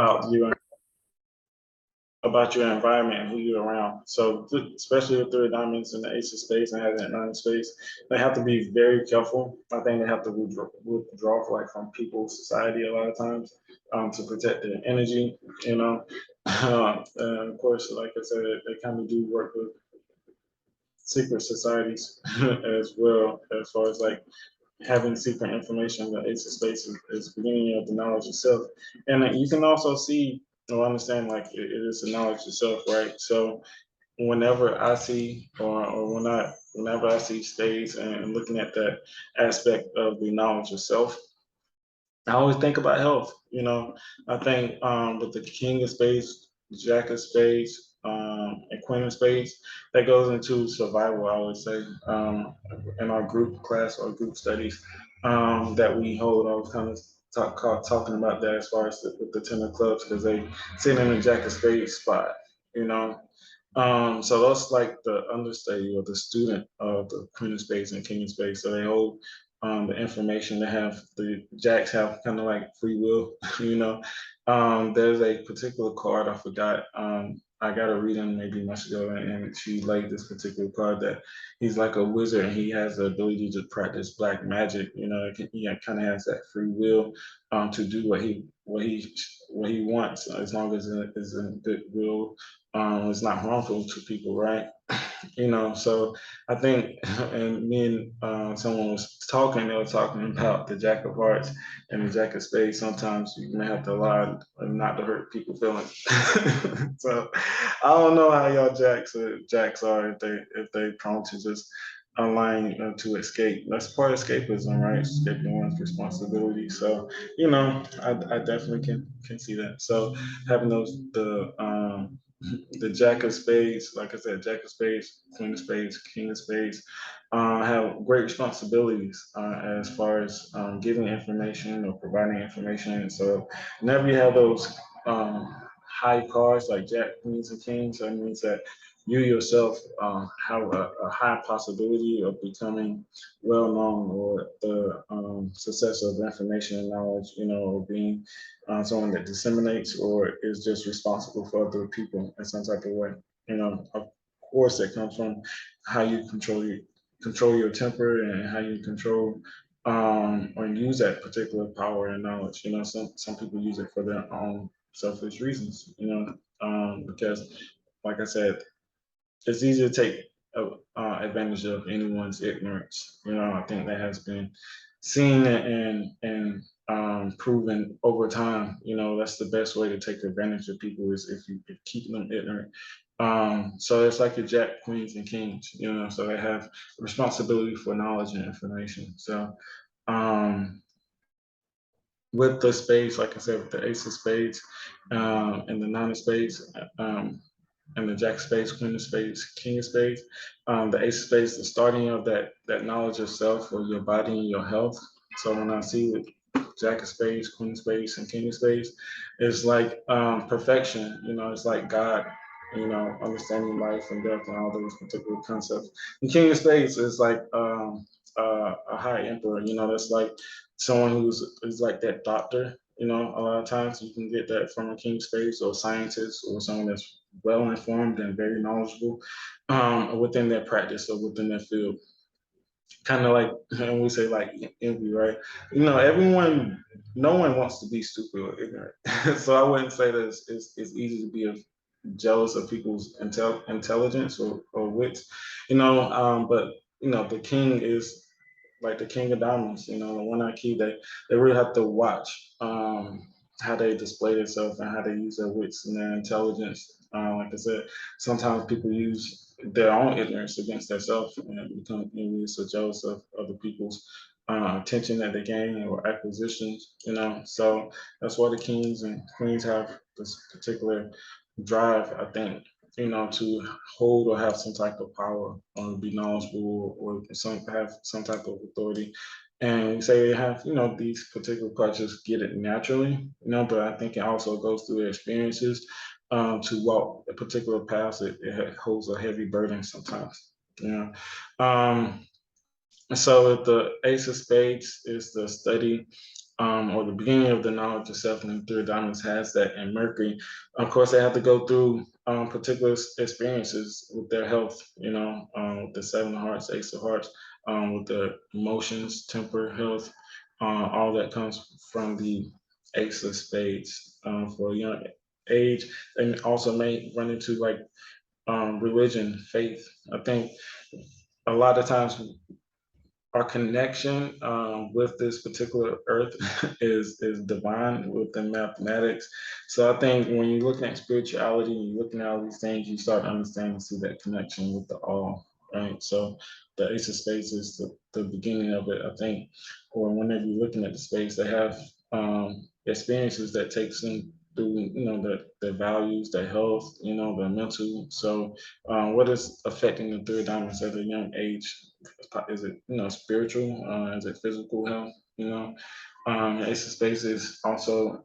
about you, about your environment and who you're around. So especially with 3 diamonds in the ace of spades and having that 9 of spades, they have to be very careful. I think they have to withdraw from people, society a lot of times, to protect their energy, you know. And of course, like I said, they kind of do work with secret societies as well, as far as like having secret information. The ace of spades is beginning of the knowledge itself. And you can also see or understand like it is the knowledge itself, right? So whenever I see whenever I see spades and looking at that aspect of the knowledge itself, I always think about health. I think with the king of spades, jack of spades, and queen of spades, that goes into survival. I would say in our group class or group studies that we hold, I was kind of talking about that as far as with the 10 of clubs, because they sit in the jack of spades spot. You know, so that's like the understudy or the student of the queen of spades and king of spades. So they hold the information. They have the jacks have kind of like free will, you know. There's a particular card I forgot. I got a reading maybe months ago, and she laid this particular card that he's like a wizard and he has the ability to practice black magic. He kind of has that free will to do what he wants, as long as it is in goodwill. It's not harmful to people, right? So I think, and me and someone was talking, they were talking about the jack of hearts and the jack of spades. Sometimes you may have to lie not to hurt people's feelings. So I don't know how y'all jacks are, if they prone to just online to escape. That's part of escapism, right? Escaping one's responsibility. So I definitely can see that. So having the jack of spades, like I said, jack of spades, queen of spades, king of spades, have great responsibilities as far as giving information or providing information. And so whenever you have those high cards like jack, queens, and kings, that means that you yourself have a high possibility of becoming well known, or the success of information and knowledge, or being someone that disseminates or is just responsible for other people in some type of way. Of course, that comes from how you control your temper, and how you control or use that particular power and knowledge. Some people use it for their own selfish reasons. Because, like I said, it's easy to take advantage of anyone's ignorance. I think that has been seen and proven over time. That's the best way to take advantage of people, is if you keep them ignorant. So it's like your jack, queens, and kings. So they have responsibility for knowledge and information. So with the spades, like I said, with the ace of spades and the 9 of spades, and the jack of spades, queen of spades, king of spades, the ace of spades, the starting of that knowledge of self, or your body and your health. So when I see the jack of spades, queen of spades, and king of spades, it's like perfection. It's like God. Understanding life and death and all those particular concepts. The king of spades is like a high emperor. That's like someone who's like that doctor. A lot of times you can get that from a king of spades, or a scientist, or someone that's well informed and very knowledgeable within their practice or within their field. Kind of like, and we say like envy, right? No one wants to be stupid or ignorant. So I wouldn't say that it's easy to be jealous of people's intelligence or wits, but the king is like the king of diamonds. The one-eyed key. They really have to watch how they display themselves and how they use their wits and their intelligence. Like I said, sometimes people use their own ignorance against themselves and become envious or jealous of other people's attention that they gain or acquisitions. So that's why the kings and queens have this particular drive, I think, to hold or have some type of power, or be knowledgeable, or have some type of authority. And we say they have, these particular parts just get it naturally, but I think it also goes through their experiences to walk a particular path. It holds a heavy burden sometimes. So the ace of spades is the study or the beginning of the knowledge of self, and the Three of Diamonds has that. And Mercury, of course, they have to go through particular experiences with their health, with the Seven of Hearts, Ace of Hearts, with their emotions, temper, health, all that comes from the Ace of Spades. For a young age, and also may run into like religion, faith. I think a lot of times our connection with this particular earth is divine within mathematics. So I think when you're looking at spirituality and you're looking at all these things, you start understanding, see that connection with the all, right? So the Ace of Spades is the beginning of it, I think. Or whenever you're looking at the space, they have experiences that takes them through, their values, their health, their mental. So what is affecting the Three of Diamonds at a young age? Is it spiritual? Is it physical health? Ace of Spades is also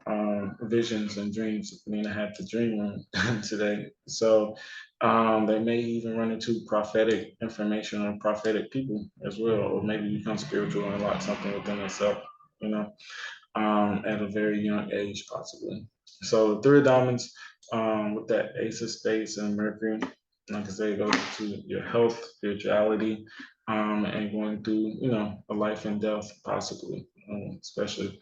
visions and dreams. I mean, I had the dream room today, so they may even run into prophetic information or prophetic people as well, or maybe become spiritual and unlock something within themselves. You know, at a very young age, possibly. So the Three of Diamonds, with that Ace of Spades and Mercury, like I say, it goes to your health, spirituality, and going through, a life and death, possibly, especially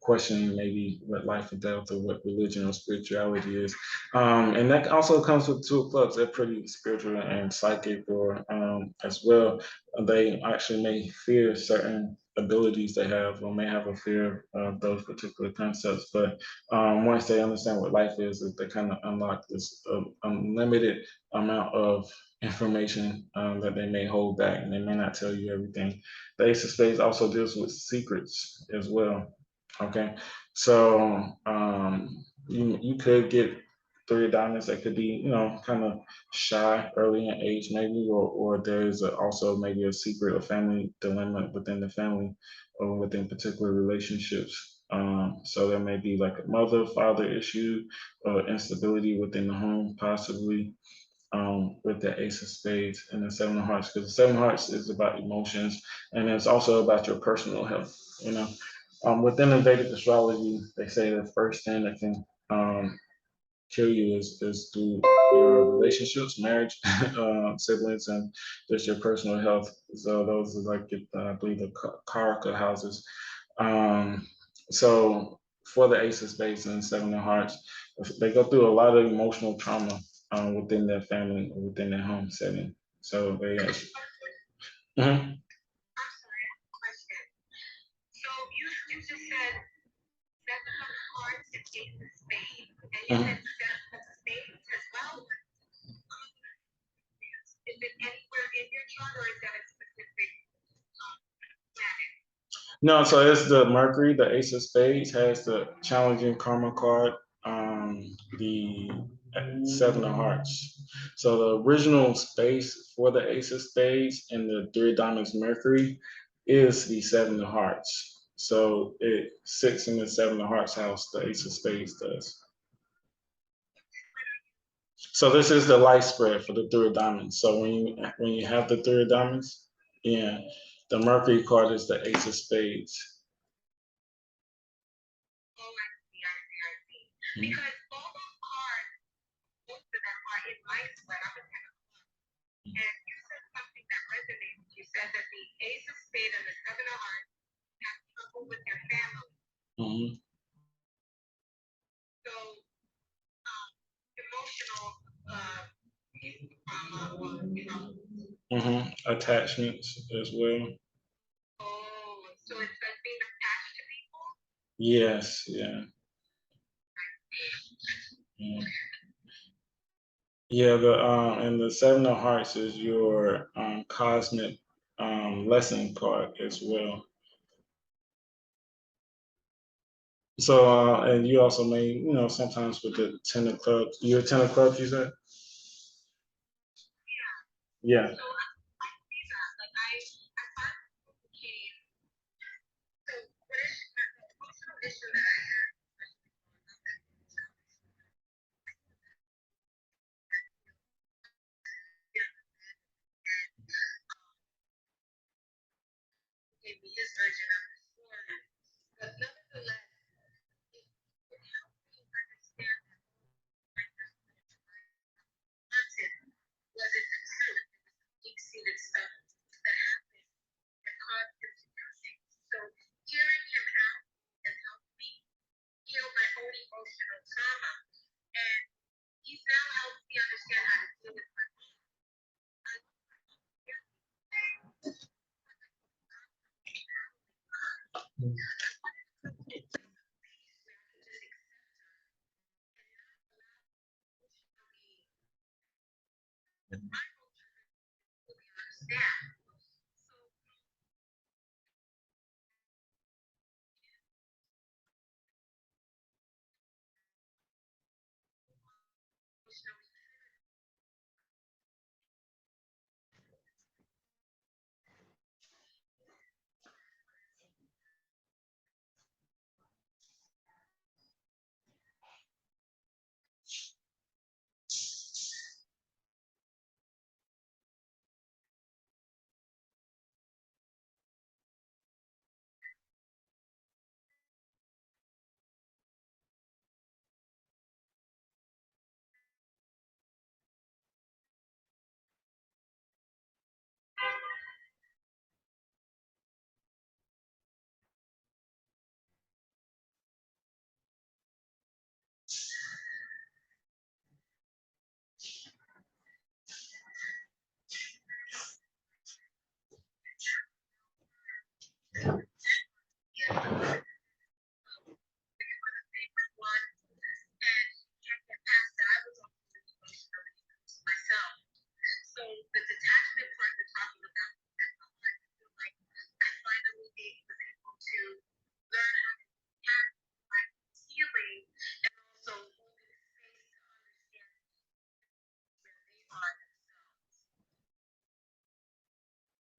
questioning maybe what life and death or what religion or spirituality is. And that also comes with Two of Clubs. They're pretty spiritual and psychic, or as well. They actually may fear certain abilities they have, or may have a fear of those particular concepts. But once they understand what life is they kind of unlock this unlimited amount of information that they may hold back, and they may not tell you everything. The Ace of Spades also deals with secrets as well. Okay, so you could get Three of Diamonds that could be kind of shy early in age maybe, or there's also maybe a secret or family dilemma within the family or within particular relationships. So there may be like a mother father issue or instability within the home, possibly with the Ace of Spades and the Seven of Hearts, because the Seven of Hearts is about emotions and it's also about your personal health. You know, within the Vedic astrology, they say the first thing that can kill you is through your relationships, marriage, siblings, and just your personal health. So those are like, I believe, the Karaka houses. Um, so for the Ace of Spades and Seven of Hearts, they go through a lot of emotional trauma within their family or within their home setting. So they. Mhm. Mhm. No, so it's the Mercury, the Ace of Spades has the challenging karma card, the Seven of Hearts. So the original space for the Ace of Spades and the Three of Diamonds Mercury is the Seven of Hearts. So it sits in the Seven of Hearts house, the Ace of Spades does. So this is the light spread for the Three of Diamonds. So when you have the Three of Diamonds, yeah, the Mercury card is the Ace of Spades. Mhm. Attachments as well. Yes, yeah. Yeah. Yeah, the and the Seven of Hearts is your cosmic lesson card as well. So and you also may, sometimes with the Ten of Clubs, you're a Ten of Clubs, you said? Yeah.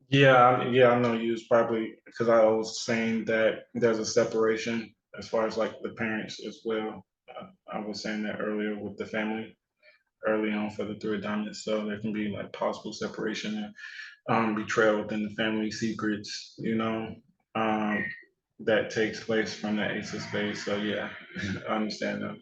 Yeah, I know you was probably because I was saying that there's a separation as far as like the parents as well. I was saying that earlier with the family early on for the three of diamonds, so there can be like possible separation and betrayal within the family secrets, um, that takes place from the ace of spades. So yeah, I understand that.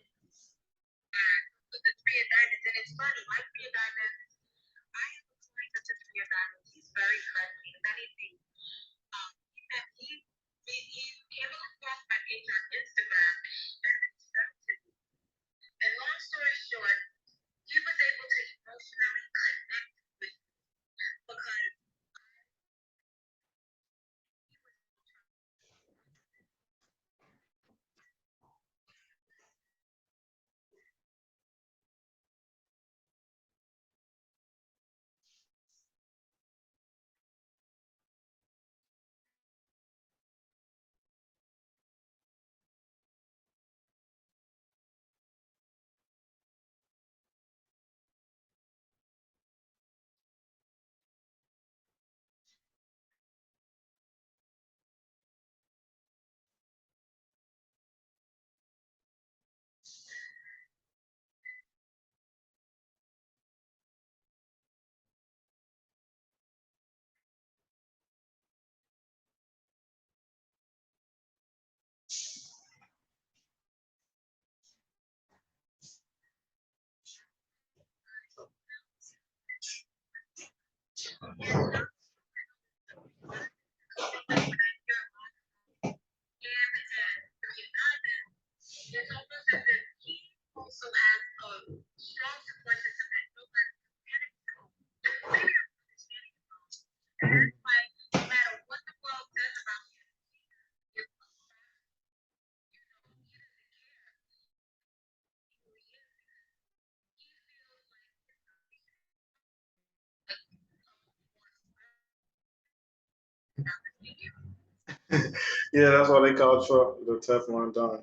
Yeah, that's why they call Trump the Teflon Don.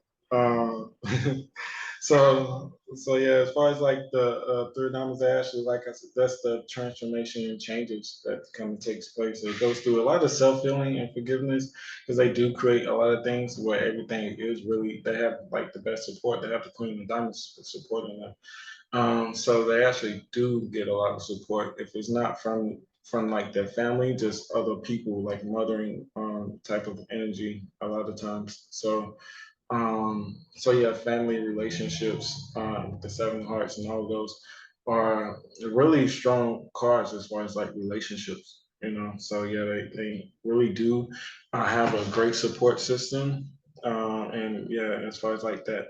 So yeah, as far as like the three diamonds actually, like I said, that's the transformation and changes that kind of takes place. It goes through a lot of self healing and forgiveness because they do create a lot of things where everything is really they have like the best support. They have the Queen of Diamonds supporting them. So they actually do get a lot of support. If it's not from like their family, just other people like mothering type of energy a lot of times. So yeah, family relationships, the seven of hearts and all of those are really strong cards as far as like relationships, So yeah, they really do have a great support system. And yeah, as far as like that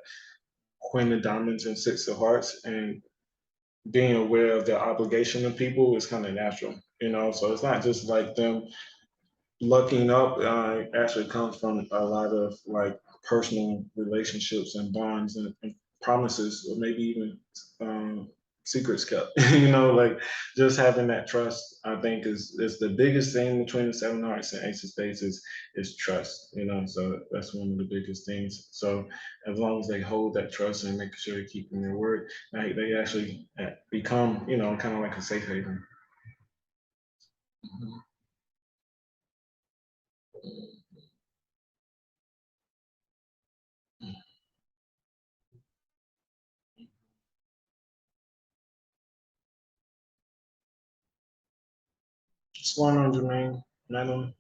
Queen of Diamonds and Six of Hearts and being aware of their obligation to people is kind of natural, So it's not just like them looking up. It actually comes from a lot of like personal relationships and bonds and promises, or maybe even secrets kept. You know, like just having that trust, I think is the biggest thing between the seven hearts and ace of spades is trust. You know, so that's one of the biggest things. So as long as they hold that trust and making sure they're keeping their word, they actually become, you know, kind of like a safe haven. Mhm. What's going on, Jermaine? Madeline?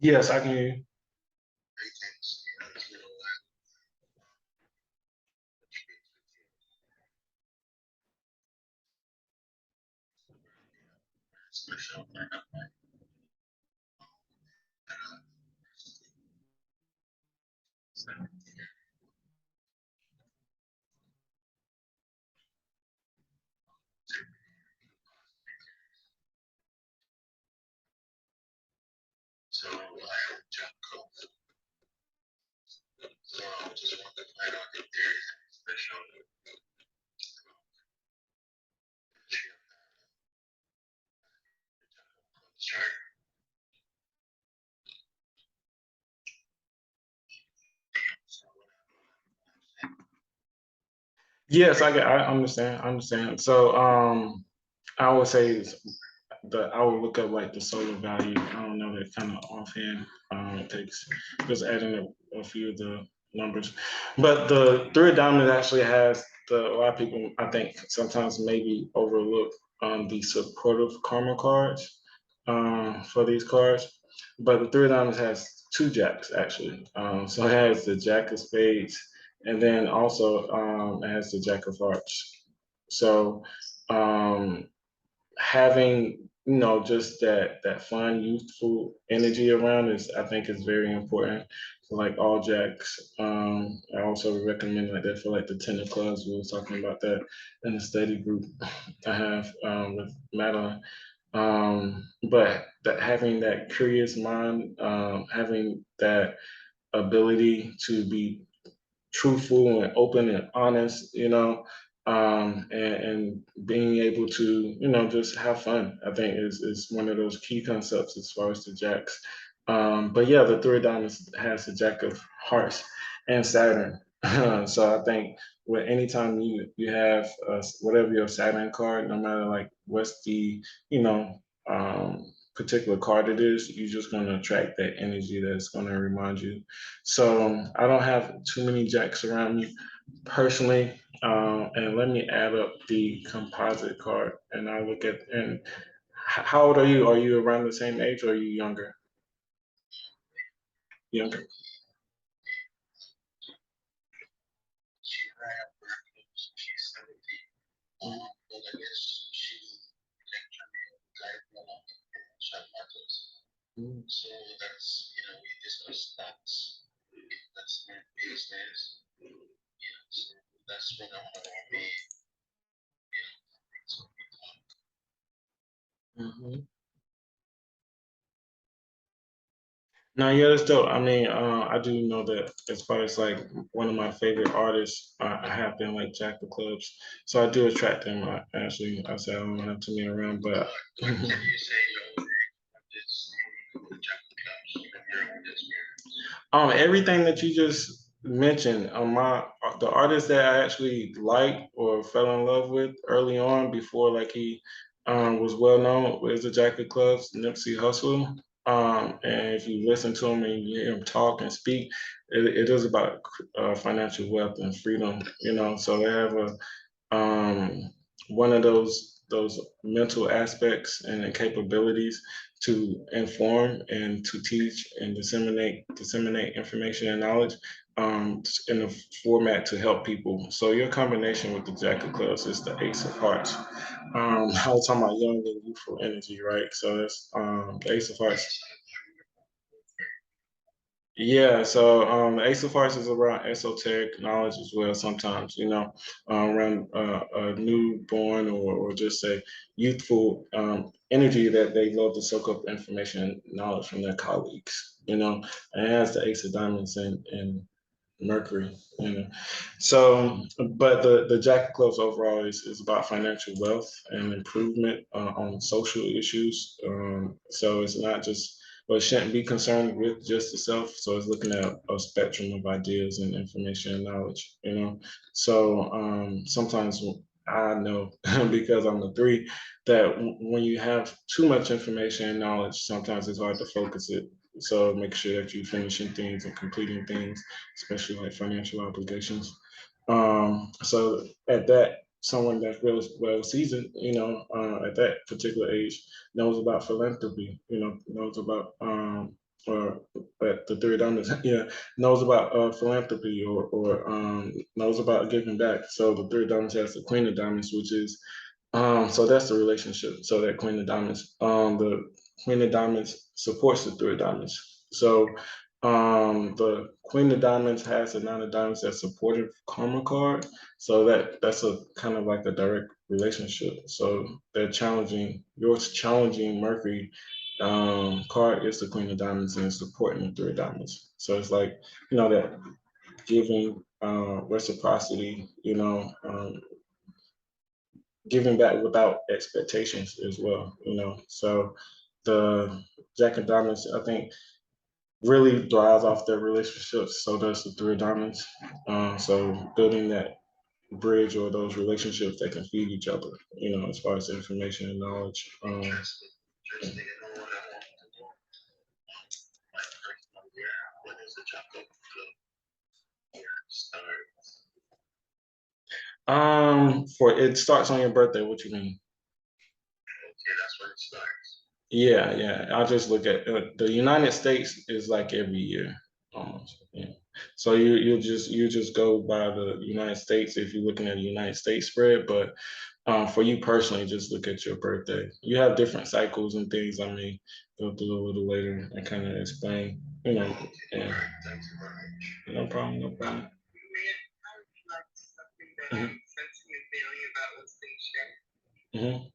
Yes, I can hear you. Yes, I understand. I understand. So I would say I would look up like the solar value. I don't know that kind of offhand. It takes just adding a few of the numbers. But the three of diamonds actually has a lot of people I think sometimes maybe overlook the supportive karma cards for these cards. But the three of diamonds has two jacks actually. So it has the jack of spades and then also it has the jack of hearts. So um, having just that fun youthful energy around is I think is very important for like all jacks. I also recommend like that for like the 10 of clubs. We were talking about that in the study group I have with Madeline. But that having that curious mind, having that ability to be truthful and open and honest, and being able to, just have fun, I think is one of those key concepts as far as the jacks. But yeah, the three of diamonds has the jack of hearts and Saturn. So I think with anytime you have whatever your Saturn card, no matter like what's the, you know, particular card it is, you're just going to attract that energy that's going to remind you. So I don't have too many jacks around me personally. And let me add up the composite card and I look at, and how old are you? Are you around the same age or are you younger? Younger. Mhm. Mhm. No, yeah, that's dope. I mean, I do know that as far as like one of my favorite artists, I have been like Jack of Clubs, so I do attract them. Actually, I say I don't have too many around, but everything that you just mentioned, the artist that I actually liked or fell in love with early on before like he was well known was the Jack of Clubs, Nipsey Hussle. And if you listen to him and you hear him talk and speak, it is about financial wealth and freedom. So they have one of those mental aspects and the capabilities to inform and to teach and disseminate information and knowledge in a format to help people. So your combination with the Jack of Clubs is the Ace of Hearts. I was talking about young and youthful energy, right? So that's the Ace of Hearts. Yeah, so Ace of Hearts is around esoteric knowledge as well. Sometimes, around a newborn or just a youthful energy that they love to soak up information and knowledge from their colleagues. And it has the Ace of Diamonds and Mercury. So, but the Jack of Clubs overall is about financial wealth and improvement on social issues. So it's not just, well, it shouldn't be concerned with just the self. So it's looking at a spectrum of ideas and information and knowledge. So sometimes I know because I'm a three that when you have too much information and knowledge, sometimes it's hard to focus it. So make sure that you're finishing things and completing things, especially like financial obligations. So at that, someone that's real well seasoned, at that particular age, knows about philanthropy, knows about or at the three diamonds, yeah, knows about philanthropy or knows about giving back. So the three diamonds has the Queen of Diamonds, which is so that's the relationship. So that Queen of Diamonds, the Queen of Diamonds supports the Three of Diamonds. So the Queen of Diamonds has a Nine of Diamonds that's supportive karma card. So that's a kind of like a direct relationship. So they're challenging yours challenging Mercury card is the Queen of Diamonds and it's supporting the Three of Diamonds. So it's like, that giving reciprocity, giving back without expectations as well. So the Jack of Diamonds, I think, really thrives off their relationships. So does the Three of Diamonds. So building that bridge or those relationships that can feed each other, as far as information and knowledge. For it starts on your birthday. What you mean? Yeah, yeah. I'll just look at the United States is like every year almost. Yeah. So you just go by the United States if you're looking at the United States spread, but for you personally, just look at your birthday. You have different cycles and things. I may go through a little later and kind of explain. Yeah. No problem. No problem. Mhm.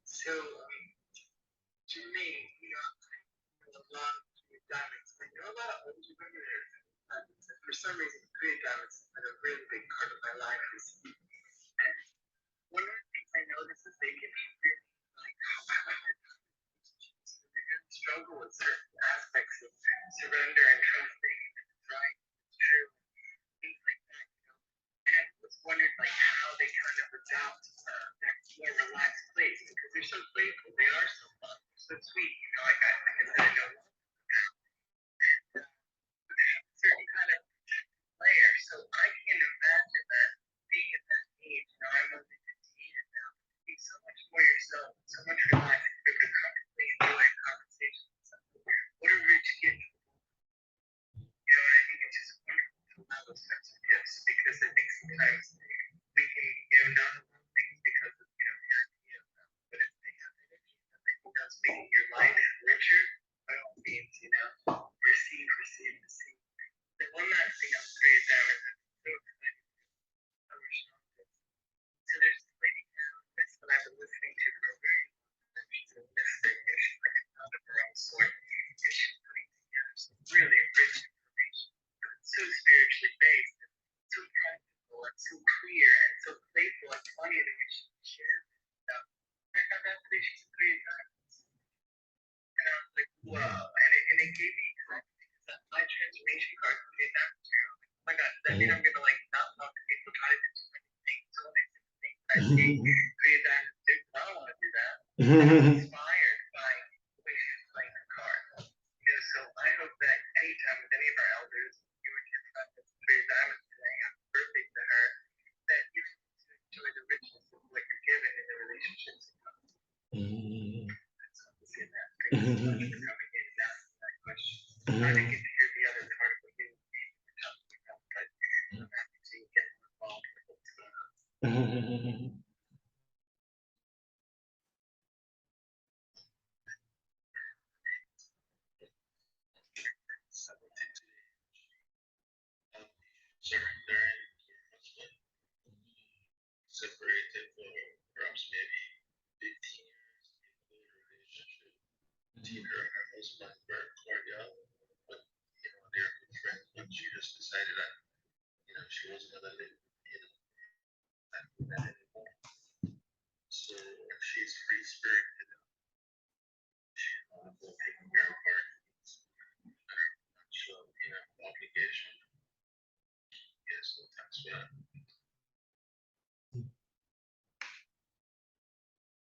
Mhm.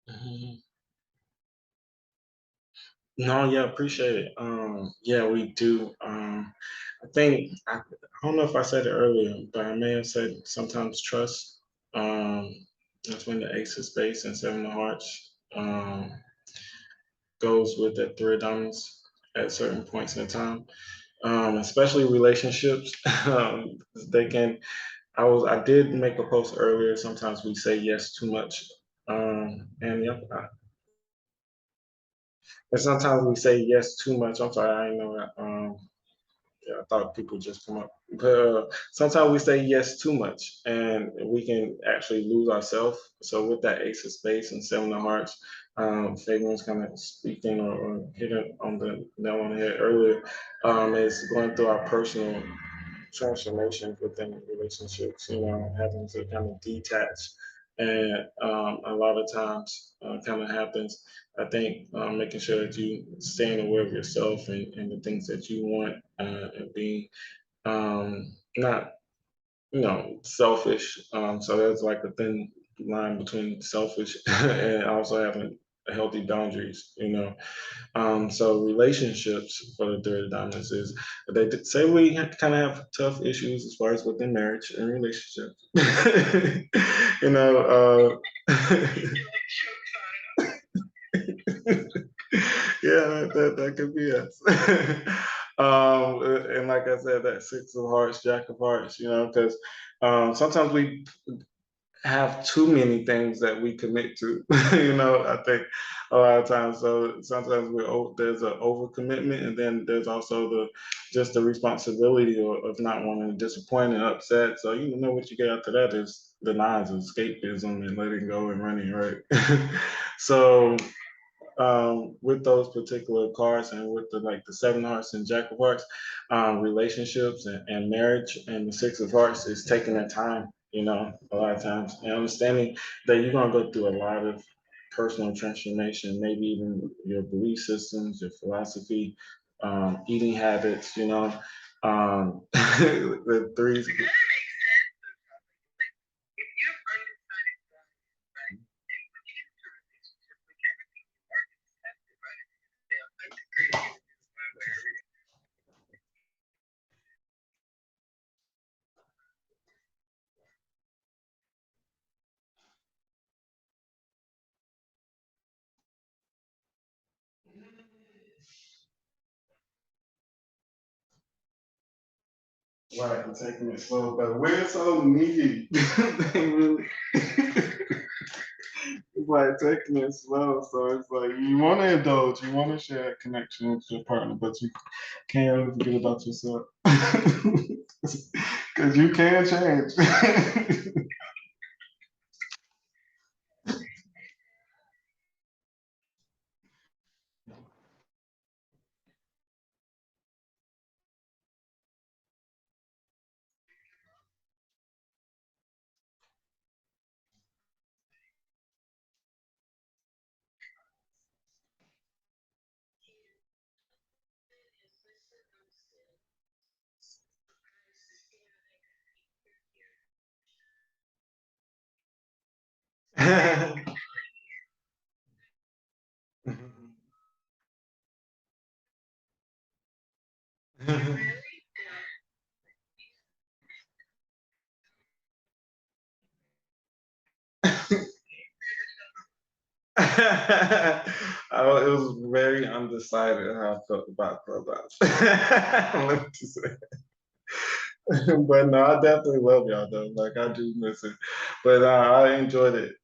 Mhm. No, yeah, appreciate it. Yeah, we do. I think I don't know if I said it earlier, but I may have said sometimes trust. That's when the ace of spades and seven of hearts goes with the three of diamonds at certain points in time. Especially relationships. They can. I did make a post earlier. Sometimes we say yes too much. And yep, and sometimes we say yes too much. I'm sorry, I didn't know that. Yeah, I thought people just come up. But sometimes we say yes too much, and we can actually lose ourselves. So with that ace of spades and seven of hearts, Fabian's kind of speaking or hitting on the nail on the head earlier, is going through our personal transformation within relationships, having to kind of detach. And a lot of times kind of happens. I think making sure that you staying aware of yourself and the things that you want and being not, selfish. So there's like a thin line between selfish and also having healthy boundaries. So relationships for the third diamonds is they say we kind of have tough issues as far as within marriage and relationships. you know, yeah, that could be us. And like I said, that six of hearts, jack of hearts, because sometimes we have too many things that we commit to. I think a lot of times. So sometimes there's an overcommitment, and then there's also just the responsibility of not wanting to disappoint and upset. So what you get after that is the nines of escapism and letting go and running, right? So with those particular cards and with the seven of hearts and jack of hearts, relationships and marriage and the six of hearts is taking their time, a lot of times, and understanding that you're going to go through a lot of personal transformation, maybe even your belief systems, your philosophy, eating habits, the threes. Right, I'm taking it slow, but we're so needy. They really, it's like taking it slow. So it's like you want to indulge, you want to share a connection with your partner, but you can't really forget about yourself because you can change. It was very undecided how I felt about Clubhouse. Let me just say. But no, I definitely love y'all though. Like I do miss it, but I enjoyed it.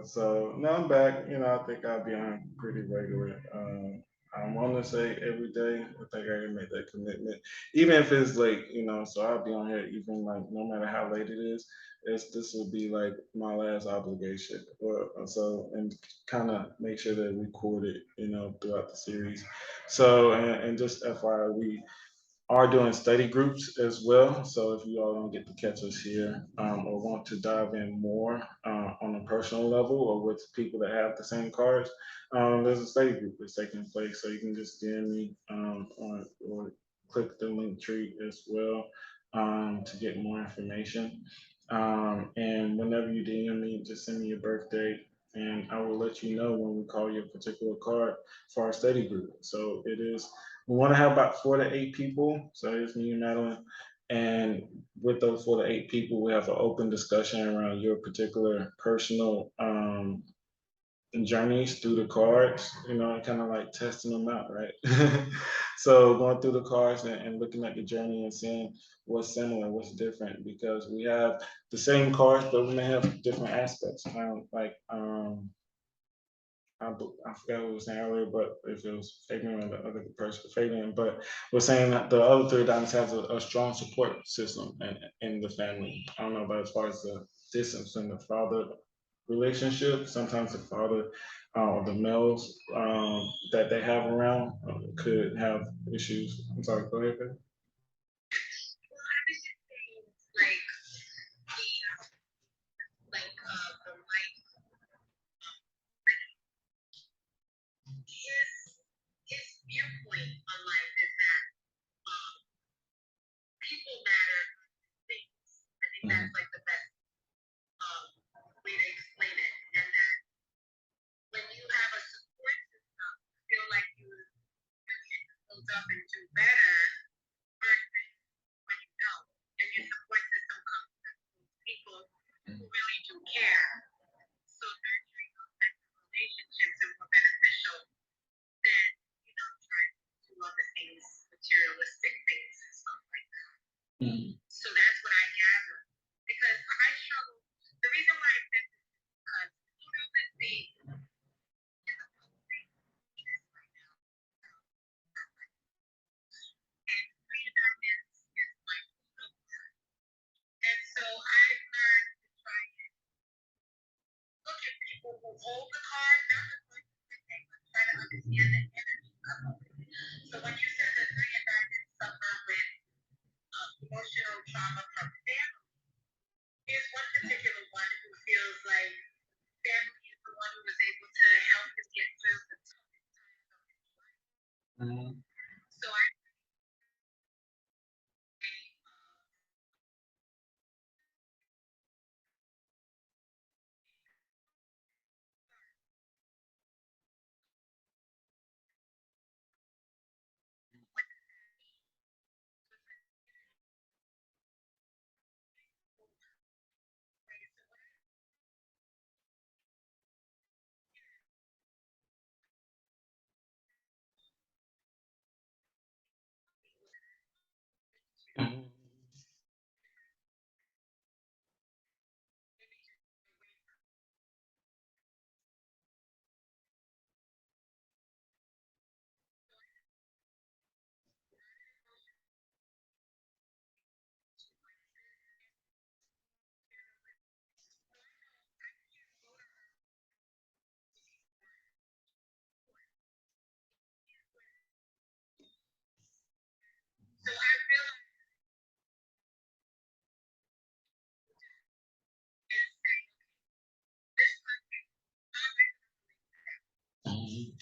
So now I'm back. I think I'll be on pretty regular. I want to say every day. I think I can make that commitment, even if it's late, So I'll be on here even like no matter how late it is. This will be like my last obligation, so and kind of make sure that we record it, throughout the series. So and just FYI, we are doing study groups as well. So if you all don't get to catch us here, or want to dive in more on a personal level or with people that have the same cards, there's a study group that's taking place. So you can just DM me or click the link tree as well to get more information. And whenever you DM me, just send me your birthday and I will let you know when we call your particular card for our study group. So it is we want to have about 4 to 8 people. So it's me and Madeline. And with those 4 to 8 people, we have an open discussion around your particular personal journeys through the cards, kind of like testing them out, right? So going through the cards and looking at the journey and seeing what's similar, what's different, because we have the same cards, but we may have different aspects, kind of like I forgot what we were saying earlier, but if it was Fabian or the other person, Fabian, but we're saying that the other three diamonds has a strong support system in the family. I don't know, but as far as the distance in the father relationship, sometimes the father or the males that they have around could have issues. I'm sorry, go ahead, babe. Mhm. Mhm. Mhm.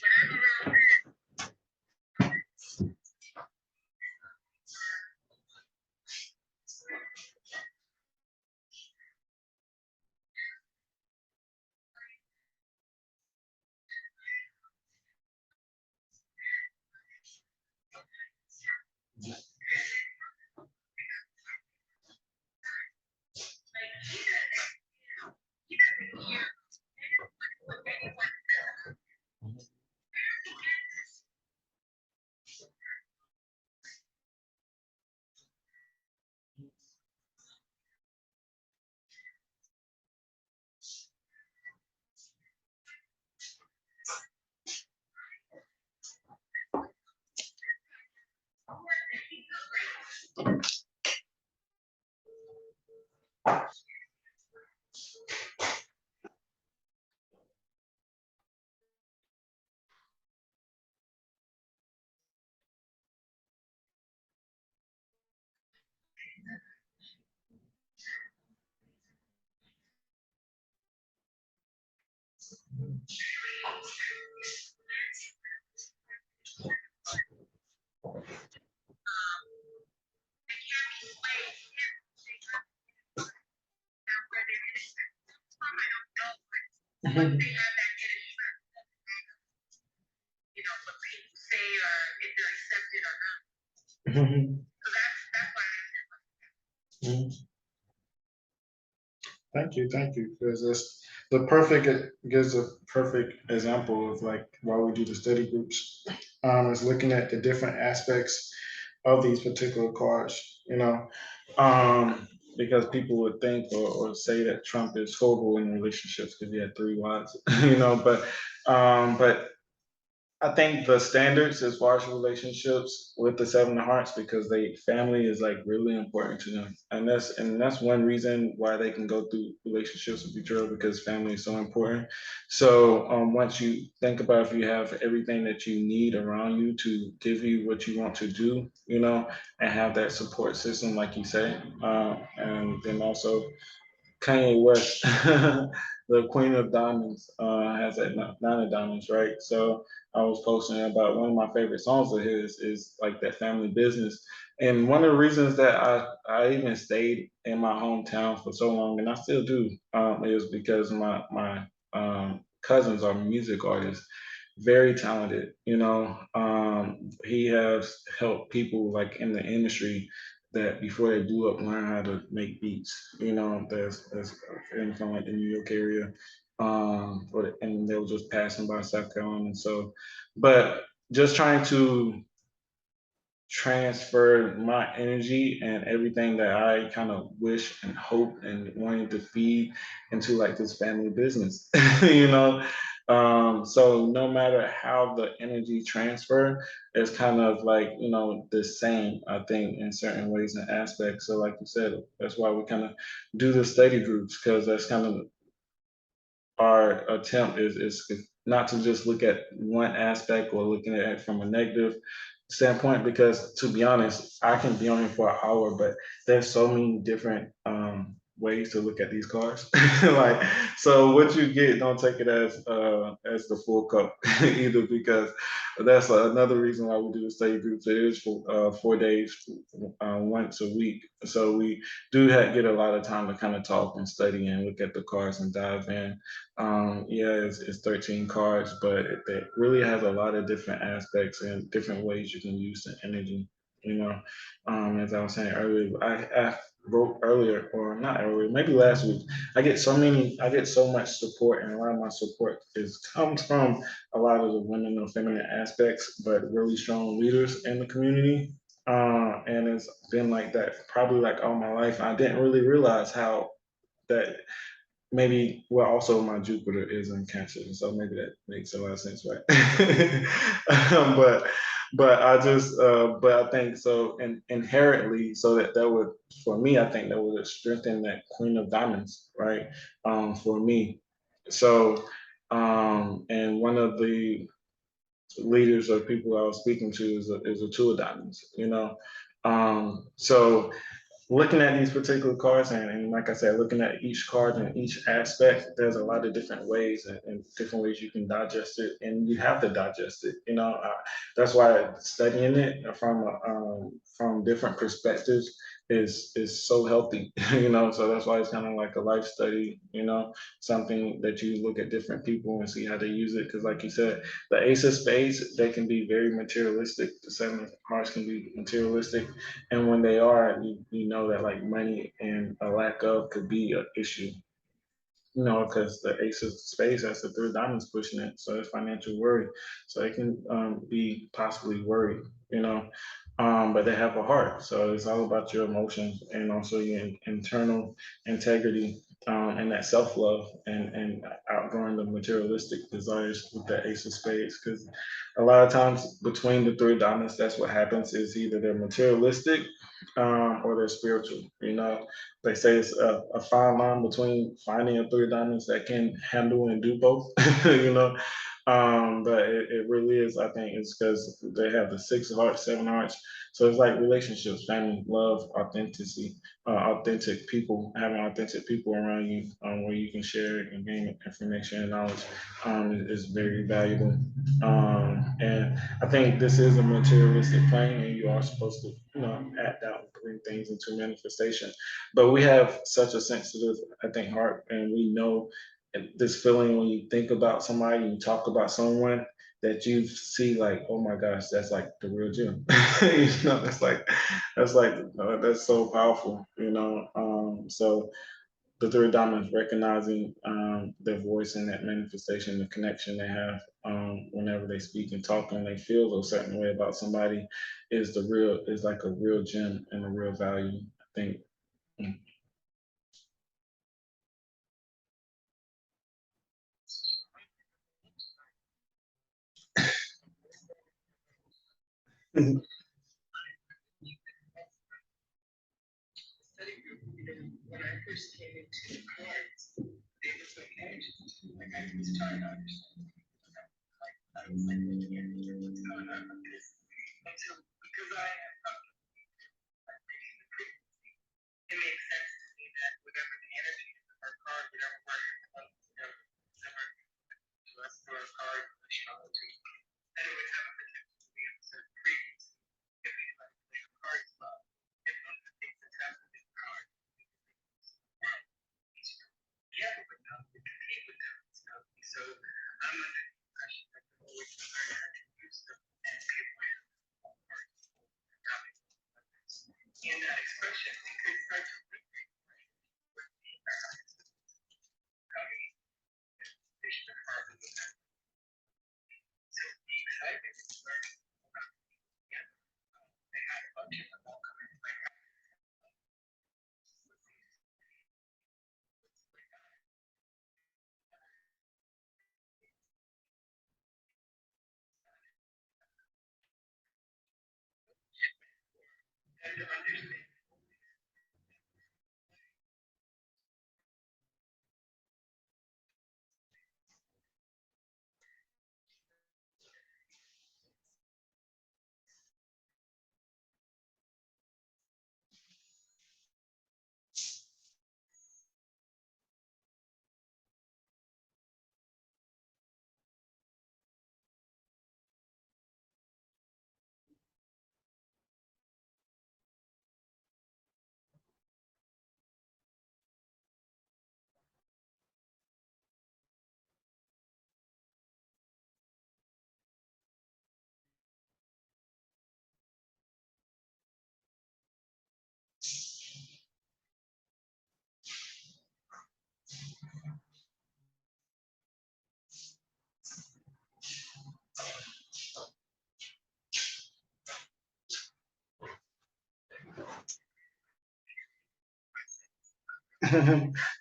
Mhm. Mhm. Mhm. Thank you, because it's the perfect, it gives a perfect example of like why we do the study groups. Is looking at the different aspects of these particular cards, because people would think or say that Trump is horrible in relationships because he had three wives, but I think the standards as far as relationships with the Seven of Hearts, because they family is like really important to them, and that's one reason why they can go through relationships with each other, because family is so important. So once you think about, if you have everything that you need around you to give you what you want to do, and have that support system, like you say, and then also Kanye West, the Queen of Diamonds, has that nine of diamonds, right? So I was posting about one of my favorite songs of his is like that family business. And one of the reasons that I even stayed in my hometown for so long, and I still do, is because my cousins are music artists, very talented. He has helped people like in the industry that before they blew up learn how to make beats. That's from like the New York area. And they were just passing by South Carolina. So, but just trying to transfer my energy and everything that I kind of wish and hope and wanted to feed into like this family business, you know. So no matter how the energy transfer is kind of like, the same, I think, in certain ways and aspects. So like you said, that's why we kind of do the study groups, because that's kind of our attempt is not to just look at one aspect or looking at it from a negative standpoint, because to be honest, I can be on here for an hour, but there's so many different ways to look at these cards. Like, so what you get, don't take it as the full cup either, because that's another reason why we do the study groups. It is for 4 days, once a week. So we do get a lot of time to kind of talk and study and look at the cards and dive in. Yeah, it's 13 cards, but it really has a lot of different aspects and different ways you can use the energy. You know, as I was saying earlier, I wrote earlier, or not earlier, maybe last week. I get so much support, and a lot of my support comes from a lot of the women or feminine aspects, but really strong leaders in the community. And it's been like that probably like all my life. I didn't really realize how that maybe, well, also my Jupiter is in Cancer, so maybe that makes a lot of sense, right? but but I think so, and inherently, so that would, for me, I think that would strengthen that Queen of Diamonds, right? For me, so and one of the leaders or people I was speaking to is a Two of Diamonds, so looking at these particular cards, and like I said, looking at each card and each aspect, there's a lot of different ways and different ways you can digest it, and you have to digest it. That's why studying it from different perspectives is so healthy. So that's why it's kind of like a life study. Something that you look at different people and see how they use it. Because like you said, the Ace of Spades, they can be very materialistic. The Seven of Hearts can be materialistic, and when they are, you know that like money and a lack of could be an issue, because the ace of spades has the three diamonds pushing it. So it's financial worry. So it can be possibly worried, but they have a heart. So it's all about your emotions and also your internal integrity, and that self love, and outgrowing the materialistic desires with the ace of spades. Because a lot of times between the three diamonds, that's what happens, is either they're materialistic, or they're spiritual. They say it's a fine line between finding a three diamonds that can handle and do both. you know But it really is, I think it's because they have the 6 hearts, 7 hearts. So it's like relationships, family, love, authenticity, authentic people, having authentic people around you, where you can share and gain information and knowledge, is very valuable. And I think this is a materialistic plane, and you are supposed to, act out and bring things into manifestation. But we have such a sensitive, I think, heart, and we know this feeling when you think about somebody, you talk about someone that you see like, oh my gosh, that's like the real Jim. That's so powerful, So the three diamonds recognizing their voice and that manifestation, the connection they have whenever they speak and talk and they feel a certain way about somebody is like a real gem and a real value, I think. Mm.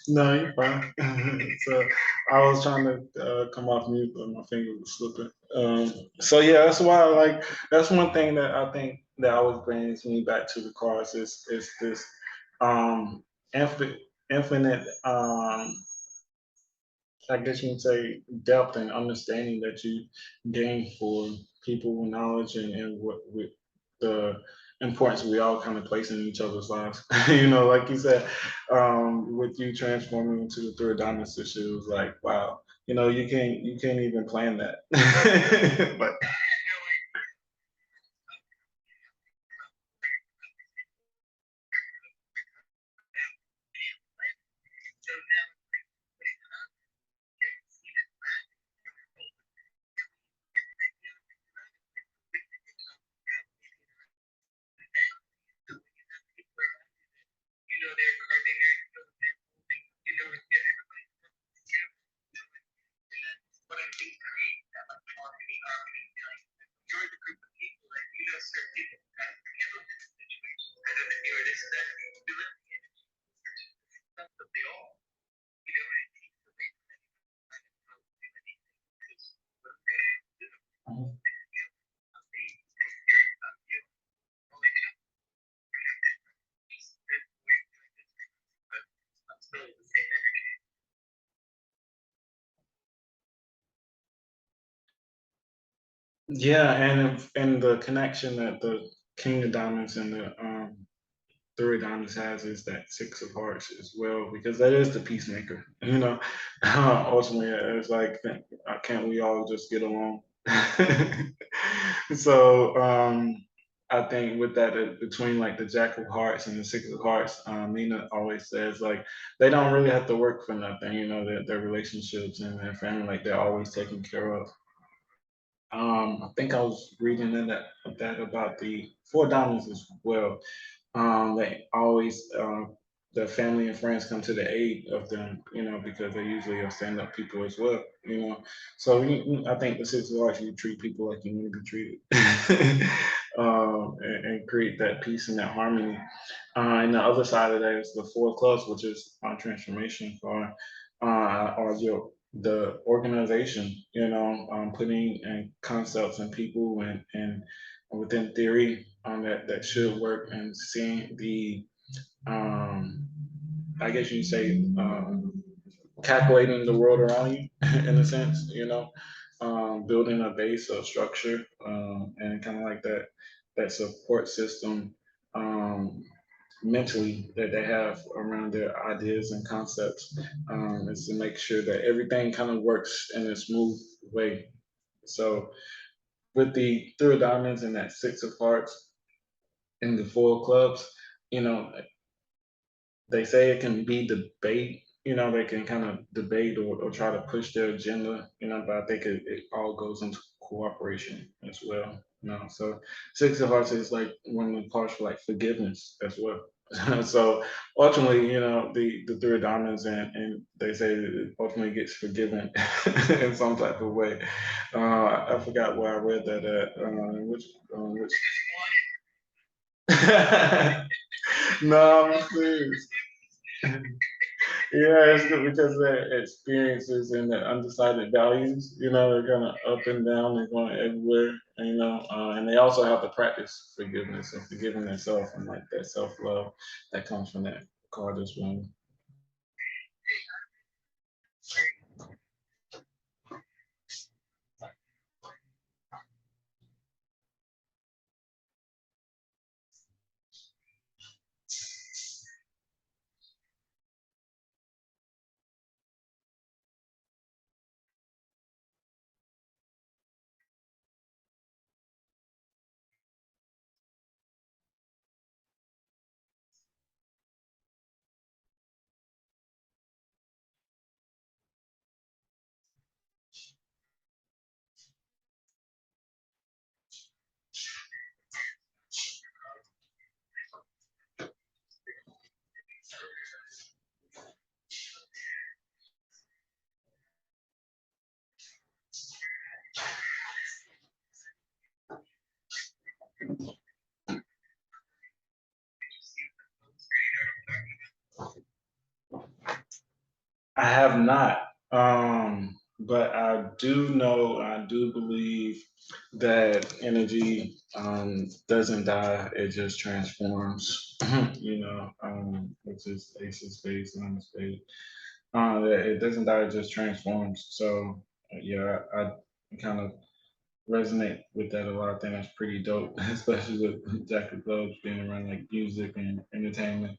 No, you're fine. So I was trying to come off mute, but my finger was slipping. So yeah, that's why that's one thing that I think that always brings me back to the cards is this um infinite infinite I guess you can say depth and understanding that you gain for people with knowledge and what with the importance we all kind of place in each other's lives. Like you said, with you transforming into the third diamond sister, it was like, wow, you can't even plan that. But Yeah, and the connection that the King of Diamonds and the Three of Diamonds has is that Six of Hearts as well, because that is the peacemaker. You know, ultimately, it's like, can't we all just get along? So I think with that, between like the Jack of Hearts and the Six of Hearts, Nina always says like they don't really have to work for nothing. You know, their relationships and their family, like they're always taken care of. I think I was reading in that about the Four Diamonds as well. They always their family and friends come to the aid of them, you know, because they usually are stand-up people as well, you know. So I think the Six of Hearts, you treat people like you want to be treated, and create that peace and that harmony. And the other side of that is the Four of Clubs, which is our transformation card, or the organization, you know, putting in concepts and people and within theory that should work, and seeing the um, I guess you say calculating the world around you in a sense, you know, building a base or structure, and kind of like that support system, um, mentally, that they have around their ideas and concepts, is to make sure that everything kind of works in a smooth way. So with the Three of Diamonds and that Six of Hearts and the Four of Clubs, you know, they say it can be debate, you know, they can kind of debate or try to push their agenda, you know, but I think it all goes into cooperation as well, you know. So Six of Hearts is like one of the parts for like forgiveness as well. So ultimately, you know, the Three of Diamonds, and they say that it ultimately gets forgiven in some type of way. I forgot where I read that at. Which no, I'm serious. Yeah, it's good because their experiences and their undecided values, you know, they're kind of up and down, they're going everywhere, you know, and they also have to practice forgiveness and forgiving themselves, and like that self love that comes from that card as well. I have not, but I do believe that energy doesn't die; it just transforms. You know, which is Ace of Spades, Nine of Spades. It doesn't die; it just transforms. So yeah, I kind of resonate with that a lot. I think that's pretty dope, especially with Jack of Clubs being around like music and entertainment,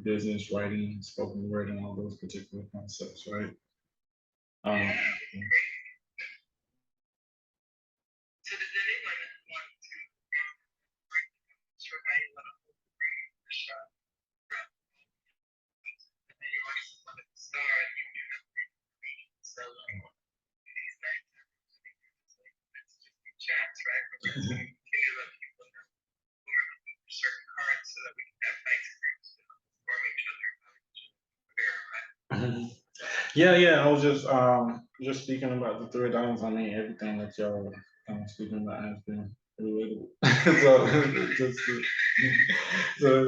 business, writing, spoken word, and all those particular concepts, right? Um, yeah, yeah. I was just speaking about the Three of Diamonds. I mean, everything that y'all kind of speaking about has been relatable. So just so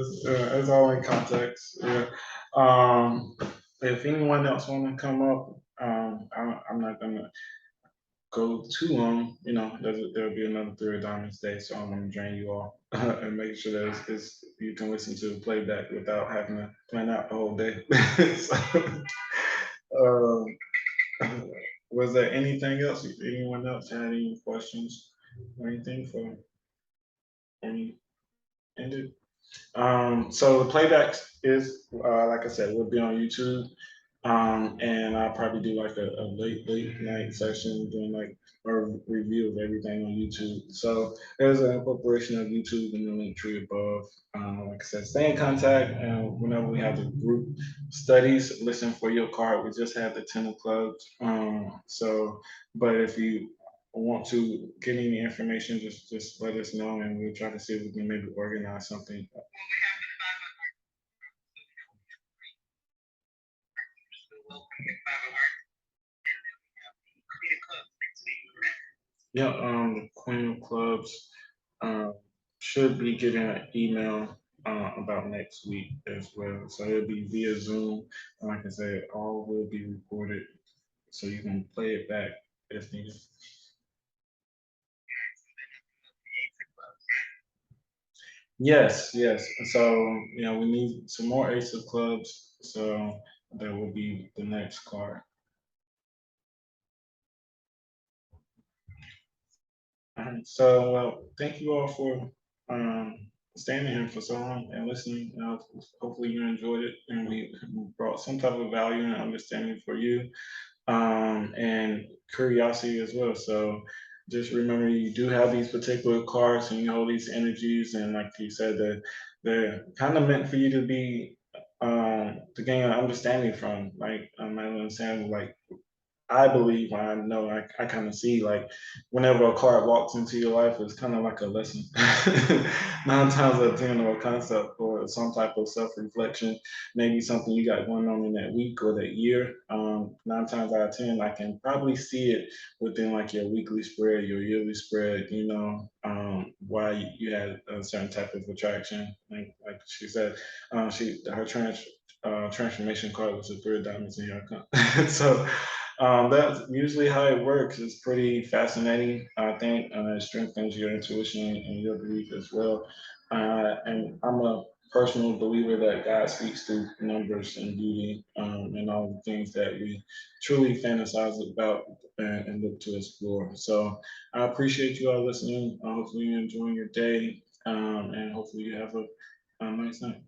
it's all in context. Yeah. Um, if anyone else want to come up, I'm not gonna go too long. You know, there'll be another Three of Diamonds day, so I'm gonna drain you all and make sure that you can listen to the playback without having to plan out the whole day. So, um, Was there anything else? Anyone else had any questions or anything for any ended? So the playbacks is, like I said, will be on YouTube. And I'll probably do like a late night session doing like a review of everything on YouTube. So there's an incorporation of YouTube in the link tree above. Like I said, stay in contact, and whenever we have the group studies, listen for your card. We just had the 10 of clubs. But if you want to get any information, just let us know, and we'll try to see if we can maybe organize something. Yeah, the Queen of Clubs uh, should be getting an email about next week as well. So it'll be via Zoom. And like I said, all will be recorded so you can play it back if needed. Yes, yes. So, we need some more Ace of Clubs. So that will be the next card. So thank you all for um, standing here for so long and listening. Hopefully you enjoyed it, and we brought some type of value and understanding for you, and curiosity as well. So just remember, you do have these particular cards, and you hold these energies, and like you said, they're kind of meant for you to be to gain an understanding from. Like I understand, like I believe, I know, I kind of see like whenever a card walks into your life, it's kind of like a lesson. 9 times out of 10, or a concept or some type of self reflection, maybe something you got going on in that week or that year. 9 times out of 10, I can probably see it within like your weekly spread, your yearly spread, why you had a certain type of attraction. Like she said, her transformation card was a 3 of diamonds in your account. So that's usually how it works. It's pretty fascinating. I think it strengthens your intuition and your belief as well. And I'm a personal believer that God speaks through numbers and beauty, and all the things that we truly fantasize about and look to explore. So I appreciate you all listening. Hopefully you're enjoying your day, and hopefully you have a nice night.